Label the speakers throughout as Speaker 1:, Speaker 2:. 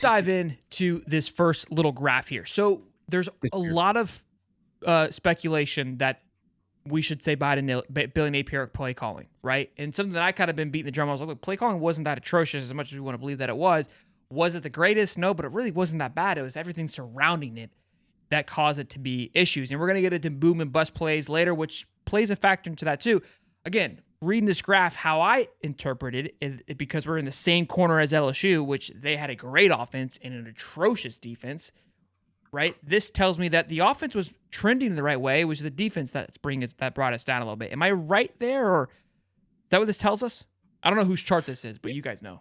Speaker 1: dive into this first little graph here. So there's a lot of speculation that we should say bye to Billy Napier play calling, right? And something that I kind of been beating the drum. I was like, look, play calling wasn't that atrocious as much as we want to believe that it was. Was it the greatest? No, but it really wasn't that bad. It was everything surrounding it that caused it to be issues. And we're going to get into boom and bust plays later, which plays a factor into that too. Again, reading this graph, how I interpreted it, because we're in the same corner as LSU, which they had a great offense and an atrocious defense, right? This tells me that the offense was trending the right way. It was the defense that brought us down a little bit. Am I right there, or is that what this tells us? I don't know whose chart this is, but you guys know.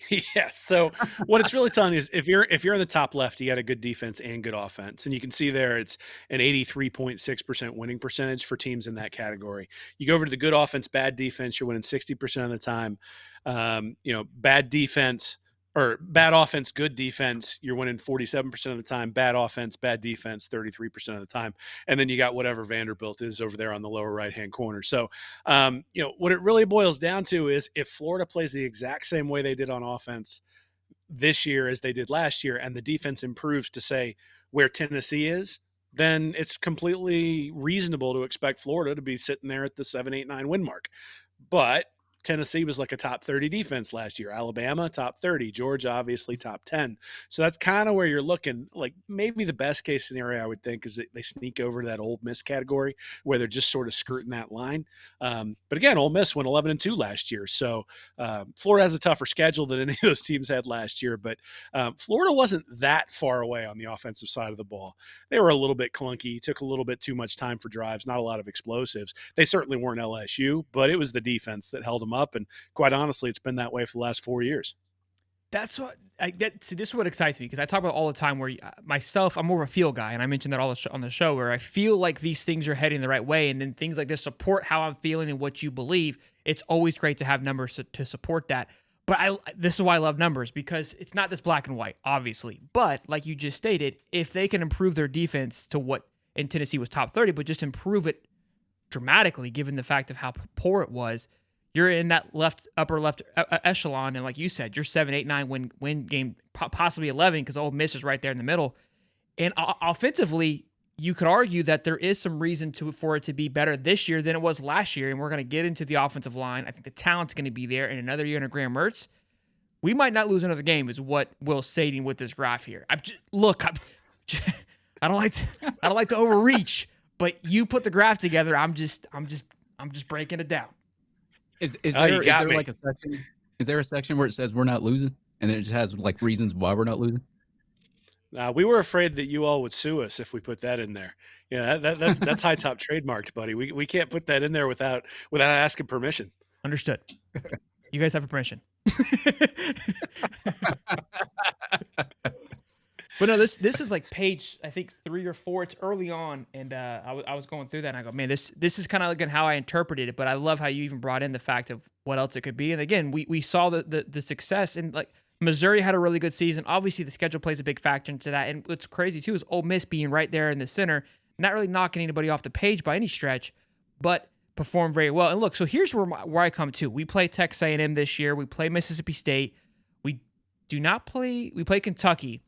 Speaker 2: Yeah. So what it's really telling you is if you're in the top left, you got a good defense and good offense. And you can see there it's an 83.6% winning percentage for teams in that category. You go over to the good offense, bad defense, you're winning 60% of the time. Bad defense or bad offense, good defense, you're winning 47% of the time. Bad offense, bad defense, 33% of the time. And then you got whatever Vanderbilt is over there on the lower right-hand corner. So, what it really boils down to is if Florida plays the exact same way they did on offense this year as they did last year, and the defense improves to say where Tennessee is, then it's completely reasonable to expect Florida to be sitting there at the 7, 8, 9 win mark. But Tennessee was like a top 30 defense last year. Alabama, top 30. Georgia, obviously, top 10. So that's kind of where you're looking. Like maybe the best case scenario, I would think, is that they sneak over to that Ole Miss category where they're just sort of skirting that line. But again, Ole Miss went 11-2 last year. So Florida has a tougher schedule than any of those teams had last year. But Florida wasn't that far away on the offensive side of the ball. They were a little bit clunky, took a little bit too much time for drives, not a lot of explosives. They certainly weren't LSU, but it was the defense that held them up. And quite honestly, it's been that way for the last 4 years.
Speaker 1: That's what I get. See, this is what excites me because I talk about all the time where myself, I'm more of a feel guy. And I mentioned that all on the show where I feel like these things are heading the right way. And then things like this support how I'm feeling and what you believe. It's always great to have numbers to support that. But this is why I love numbers, because it's not this black and white, obviously. But like you just stated, if they can improve their defense to what in Tennessee was top 30, but just improve it dramatically, given the fact of how poor it was, you're in that upper left echelon. And like you said, you're 7, 8, 9 win game, possibly 11, because Ole Miss is right there in the middle. And offensively, you could argue that there is some reason for it to be better this year than it was last year. And we're going to get into the offensive line. I think the talent's going to be there. And another year under Graham Mertz, we might not lose another game, is what Will's stating with this graph here. I don't like to overreach, but you put the graph together. I'm just breaking it down.
Speaker 3: Is there like a section? Is there a section where it says we're not losing, and then it just has like reasons why we're not losing?
Speaker 2: We were afraid that you all would sue us if we put that in there. Yeah, that's Hightop trademarked, buddy. We can't put that in there without asking permission.
Speaker 1: Understood. You guys have permission. But no, this is like page, I think 3 or 4. It's early on, and I was going through that, and I go, man, this is kind of like how I interpreted it. But I love how you even brought in the fact of what else it could be. And again, we saw the success, and like Missouri had a really good season. Obviously, the schedule plays a big factor into that. And what's crazy too is Ole Miss being right there in the center, not really knocking anybody off the page by any stretch, but performed very well. And look, so here's where I come to. We play Texas A&M this year. We play Mississippi State. We play Kentucky.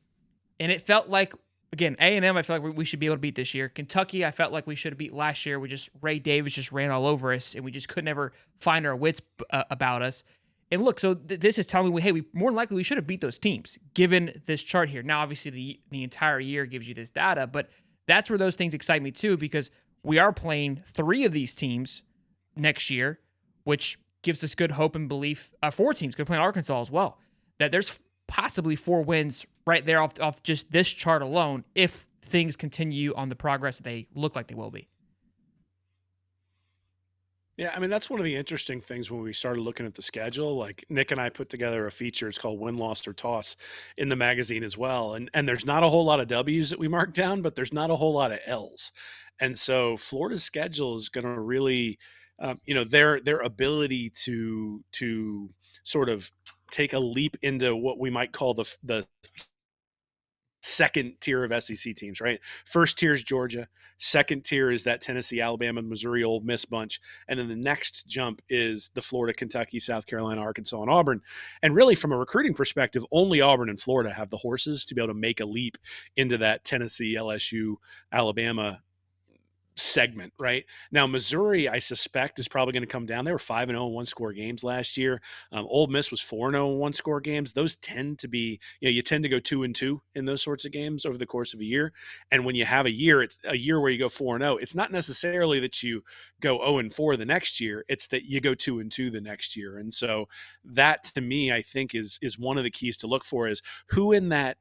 Speaker 1: And it felt like, again, A&M, I feel like we should be able to beat this year. Kentucky, I felt like we should have beat last year. Ray Davis just ran all over us, and we just could never find our wits about us. And look, so this is telling me, we more than likely we should have beat those teams, given this chart here. Now, obviously, the entire year gives you this data, but that's where those things excite me too, because we are playing 3 of these teams next year, which gives us good hope and belief. 4 teams could play Arkansas as well. That there's possibly 4 wins right there off just this chart alone if things continue on the progress they look like they will be.
Speaker 2: Yeah, I mean, that's one of the interesting things when we started looking at the schedule. Like Nick and I put together a feature, it's called Win, Lost, or Toss in the magazine as well. And there's not a whole lot of W's that we marked down, but there's not a whole lot of L's. And so Florida's schedule is going to really, their ability to sort of take a leap into what we might call the second tier of SEC teams, right? First tier is Georgia. Second tier is that Tennessee, Alabama, Missouri, Ole Miss bunch. And then the next jump is the Florida, Kentucky, South Carolina, Arkansas, and Auburn. And really, from a recruiting perspective, only Auburn and Florida have the horses to be able to make a leap into that Tennessee, LSU, Alabama segment. Right now, Missouri, I suspect, is probably going to come down. They were 5-0 in one-score games last year. Ole Miss was 4-0 in one-score games. Those tend to be, you tend to go 2-2 in those sorts of games over the course of a year. And when you have a year, it's a year where you go 4-0. It's not necessarily that you go 0-4 the next year. It's that you go 2-2 the next year. And so that, to me, I think is one of the keys to look for, is who in that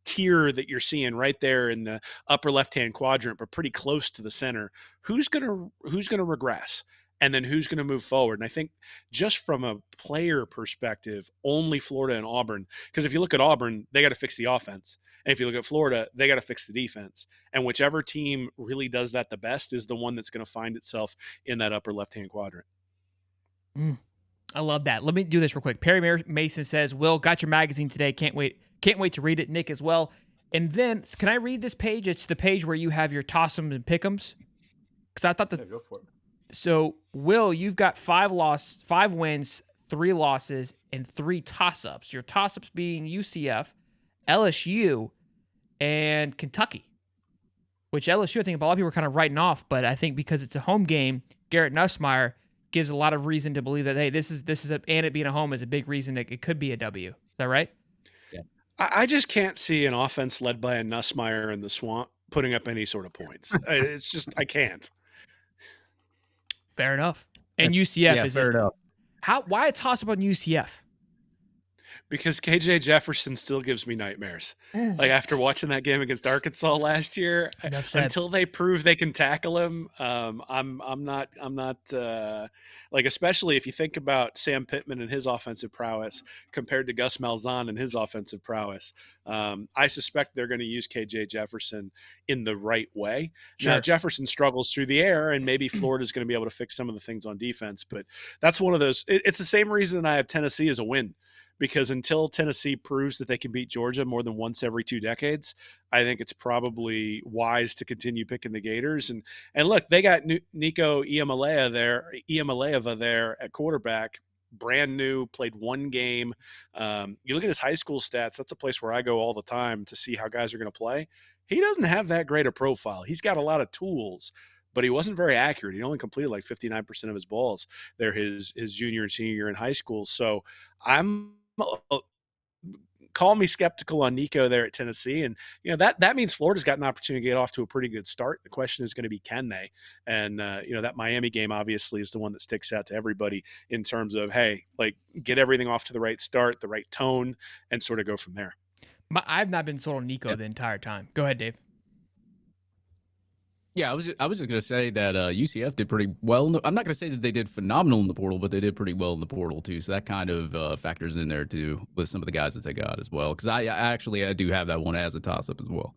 Speaker 2: tier that you're seeing right there in the upper left-hand quadrant, but pretty close to the center, who's gonna regress, and then who's gonna move forward. And I think just from a player perspective, only Florida and Auburn, because if you look at Auburn, they got to fix the offense, and if you look at Florida, they got to fix the defense. And whichever team really does that the best is the one that's going to find itself in that upper left-hand quadrant.
Speaker 1: I love that. Let me do this real quick. Perry Mason says, Will, got your magazine today. Can't wait to read it. Nick as well. And then, can I read this page? It's the page where you have your toss-ems and pick-ems. Because I thought
Speaker 4: go for it.
Speaker 1: So, Will, you've got 5 wins, 3 losses, and 3 toss-ups. Your toss-ups being UCF, LSU, and Kentucky. Which LSU, I think a lot of people are kind of writing off, but I think because it's a home game, Garrett Nussmeier gives a lot of reason to believe that, hey, this is and it being a home is a big reason that it could be a W. Is that right?
Speaker 2: Yeah. I just can't see an offense led by a Nussmeier in the swamp putting up any sort of points. It's just, I can't.
Speaker 1: Fair enough. And UCF is
Speaker 3: fair enough.
Speaker 1: Why a toss up on UCF?
Speaker 2: Because KJ Jefferson still gives me nightmares. Like after watching that game against Arkansas last year, until they prove they can tackle him, I'm not like, especially if you think about Sam Pittman and his offensive prowess compared to Gus Malzahn and his offensive prowess. I suspect they're going to use KJ Jefferson in the right way. Sure. Now Jefferson struggles through the air, and maybe Florida's going to be able to fix some of the things on defense, but that's one of those. It's the same reason I have Tennessee as a win. Because until Tennessee proves that they can beat Georgia more than once every 2 decades, I think it's probably wise to continue picking the Gators. And look, they got Nico Iamaleava there at quarterback, brand new, played 1 game. You look at his high school stats, that's a place where I go all the time to see how guys are going to play. He doesn't have that great a profile. He's got a lot of tools, but he wasn't very accurate. He only completed like 59% of his balls there his junior and senior year in high school. So call me skeptical on Nico there at Tennessee. And, that means Florida's got an opportunity to get off to a pretty good start. The question is going to be, can they? And, that Miami game obviously is the one that sticks out to everybody in terms of, hey, like, get everything off to the right start, the right tone, and sort of go from there.
Speaker 1: I've not been sold on Nico the entire time. Go ahead, Dave.
Speaker 3: Yeah, I was just going to say that UCF did pretty well. I'm not going to say that they did phenomenal in the portal, but they did pretty well in the portal too. So that kind of factors in there too with some of the guys that they got as well. Because I do have that one as a toss-up as well.